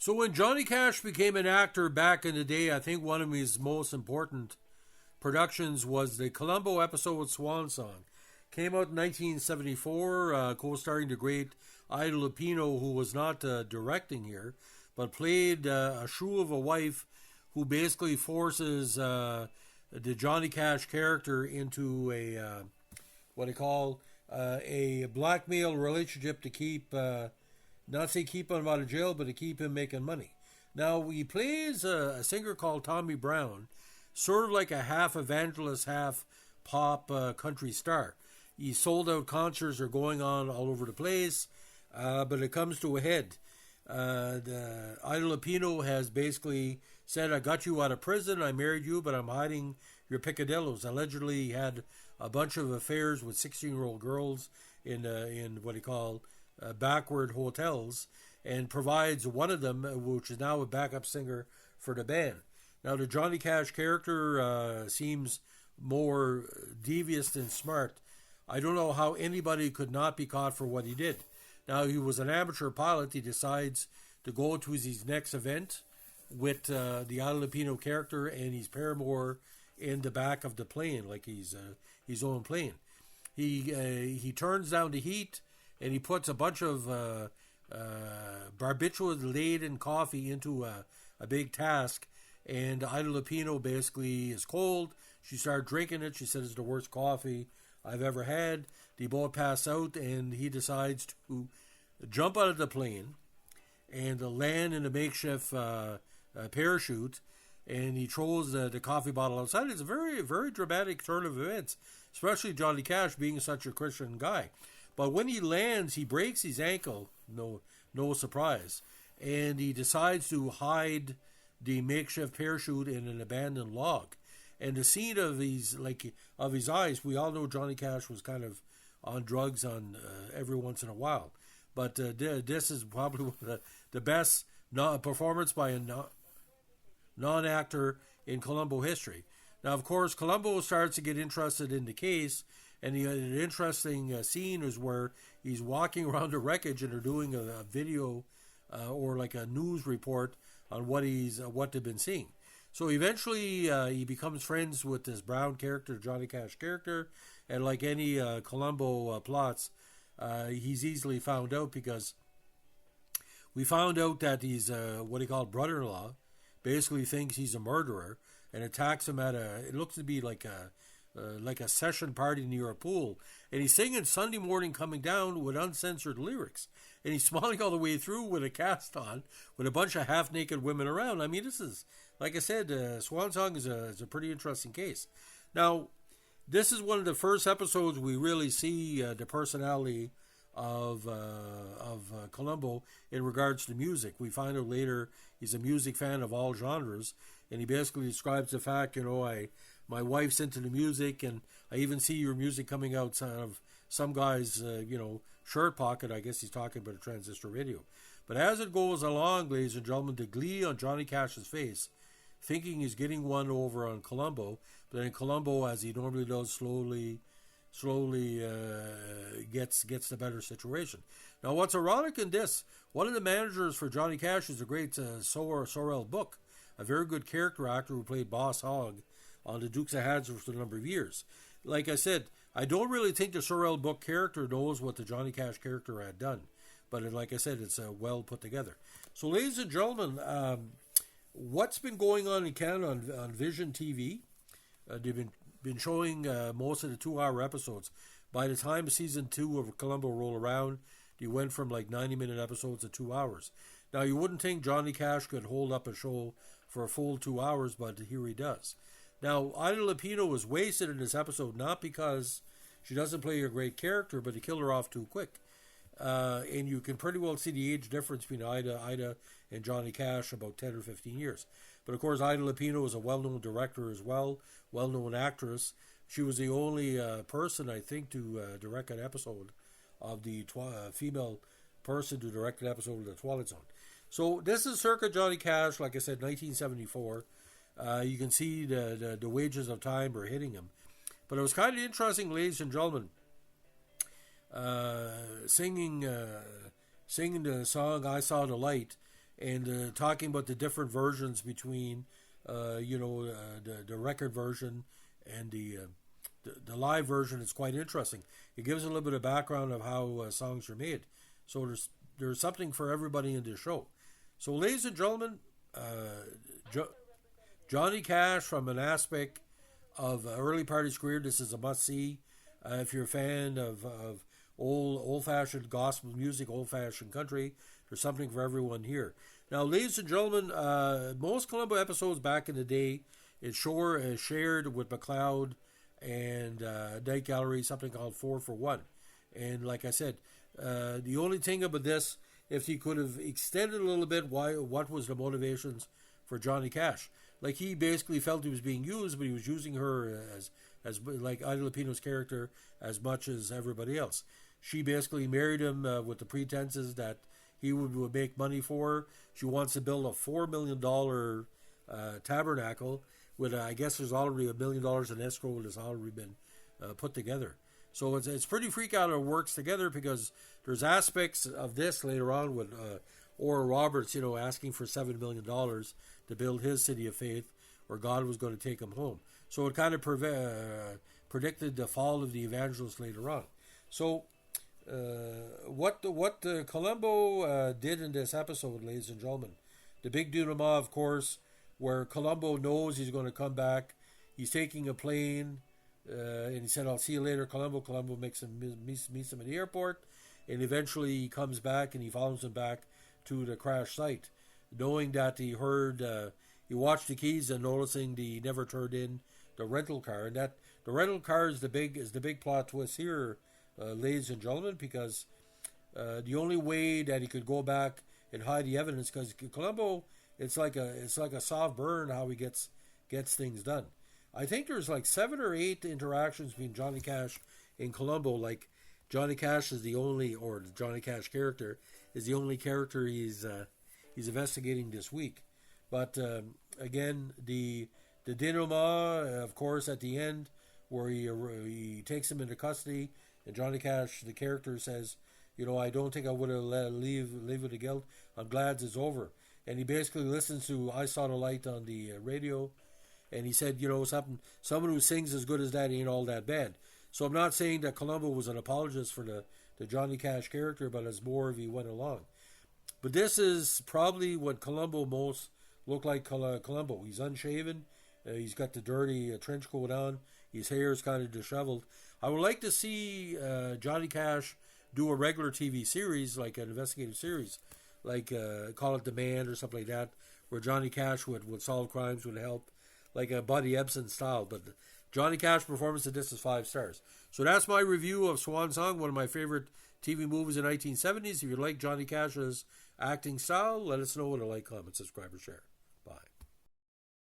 So when Johnny Cash became an actor back in the day, I think one of his most important productions was the Columbo episode Swan Song. Came out in 1974, co-starring the great Ida Lupino, who was not directing here, but played a shrew of a wife who basically forces the Johnny Cash character into a what they call a blackmail relationship to keep, not say keep him out of jail, but to keep him making money. Now, he plays a singer called Tommy Brown, sort of like a half evangelist, half pop country star. He sold out concerts are going on all over the place, but it comes to a head. Ida Lupino has basically said, I got you out of prison, I married you, but I'm hiding your picadillos. Allegedly, he had a bunch of affairs with 16-year-old girls in what he call backward hotels, and provides one of them, which is now a backup singer for the band. Now, the Johnny Cash character seems more devious than smart. I don't know how anybody could not be caught for what he did. Now, he was an amateur pilot. He decides to go to his next event with the Ida Lupino character and his paramour in the back of the plane, like he's his own plane. He turns down the heat, and he puts a bunch of barbiturate-laden coffee into a big task, and Ida Lupino basically is cold. She started drinking it. She said it's the worst coffee I've ever had. They both pass out, and he decides to jump out of the plane and land in a makeshift parachute, and he throws the coffee bottle outside. It's a very, very dramatic turn of events, especially Johnny Cash being such a Christian guy. But when he lands, he breaks his ankle, no surprise, and he decides to hide the makeshift parachute in an abandoned log. And the scene of his eyes, we all know Johnny Cash was kind of on drugs on every once in a while. But this is probably one of the best performance by a non-actor in Columbo history. Now, of course, Columbo starts to get interested in the case, and the interesting scene is where he's walking around the wreckage and they're doing a video or like a news report on what they've been seeing. So eventually he becomes friends with this Brown character, Johnny Cash character, and like any Columbo plots, he's easily found out, because we found out that he's what he called brother-in-law basically thinks he's a murderer and attacks him at it looks to be like a session party near a pool, and he's singing Sunday Morning Coming Down with uncensored lyrics, and he's smiling all the way through with a cast on with a bunch of half-naked women around. I mean, this is, like I said, Swan Song is a pretty interesting case. Now, this is one of the first episodes we really see the personality of Columbo in regards to music. We find out later he's a music fan of all genres, and he basically describes the fact, my wife's into the music, and I even see your music coming out of some guy's, shirt pocket. I guess he's talking about a transistor radio. But as it goes along, ladies and gentlemen, the glee on Johnny Cash's face, thinking he's getting one over on Columbo, but then Columbo, as he normally does, slowly gets the better situation. Now, what's ironic in this, one of the managers for Johnny Cash is the great Sorrell Book, a very good character actor who played Boss Hogg on the Dukes of Hazzard for a number of years. Like I said, I don't really think the Sorrell Book character knows what the Johnny Cash character had done. But like I said, it's well put together. So, ladies and gentlemen, what's been going on in Canada on Vision TV? They've been showing most of the 2-hour episodes. By the time season 2 of Columbo rolled around, they went from like 90-minute episodes to 2 hours. Now, you wouldn't think Johnny Cash could hold up a show for a full 2 hours, but here he does. Now, Ida Lupino was wasted in this episode, not because she doesn't play a great character, but he killed her off too quick. And you can pretty well see the age difference between Ida and Johnny Cash, about 10 or 15 years. But of course, Ida Lupino is a well-known director as well, well-known actress. She was the only person, I think, to direct an episode of the female person to direct an episode of The Twilight Zone. So this is circa Johnny Cash, like I said, 1974. You can see the wages of time are hitting him. But it was kind of interesting, ladies and gentlemen, singing the song "I Saw the Light." and talking about the different versions between, the record version and the live version. Is quite interesting. It gives a little bit of background of how songs are made. So there's something for everybody in this show. So, ladies and gentlemen, Johnny Cash, from an aspect of early part of his career, this is a must-see. If you're a fan of old-fashioned gospel music, old-fashioned country, there's something for everyone here. Now, ladies and gentlemen, most Columbo episodes back in the day, it shared with McLeod and Night Gallery something called 4 for 1. And like I said, the only thing about this, if he could have extended a little bit, what was the motivations for Johnny Cash? Like, he basically felt he was being used, but he was using her as like Ida Lupino's character as much as everybody else. She basically married him with the pretenses that he would make money for her. She wants to build a $4 million tabernacle with, I guess there's already $1 million in escrow that has already been put together. So it's pretty freak out how it works together, because there's aspects of this later on with Oral Roberts, asking for $7 million to build his city of faith, where God was going to take him home. So it kind of predicted the fall of the evangelist later on. So what Columbo did in this episode, ladies and gentlemen, the big denouement, of course, where Columbo knows he's going to come back. He's taking a plane, and he said, "I'll see you later, Columbo." Columbo meets him at the airport, and eventually he comes back and he follows him back to the crash site, knowing that he watched the keys and noticing he never turned in the rental car, and that the rental car is the big plot twist here, ladies and gentlemen, because the only way that he could go back and hide the evidence, because Columbo, it's like a soft burn how he gets things done. I think there's like 7 or 8 interactions between Johnny Cash and Columbo. Like, Johnny Cash is the only, or the Johnny Cash character is the only character he's investigating this week. But again, the denouement, of course, at the end, where he takes him into custody, and Johnny Cash, the character, says, I don't think I would have leave with the guilt. I'm glad it's over. And he basically listens to I Saw the Light on the radio, and he said, someone who sings as good as that ain't all that bad. So I'm not saying that Columbo was an apologist for the Johnny Cash character, but as more if he went along. But this is probably what Columbo most looked like. Columbo. He's unshaven. He's got the dirty trench coat on. His hair is kind of disheveled. I would like to see Johnny Cash do a regular TV series, like an investigative series, like call it Demand or something like that, where Johnny Cash would solve crimes, would help, like a Buddy Ebsen style. But Johnny Cash performance of this is 5 stars. So that's my review of Swan Song, one of my favorite TV movies in the 1970s. If you like Johnny Cash's acting style, let us know with a like, comment, subscribe, or share. Bye.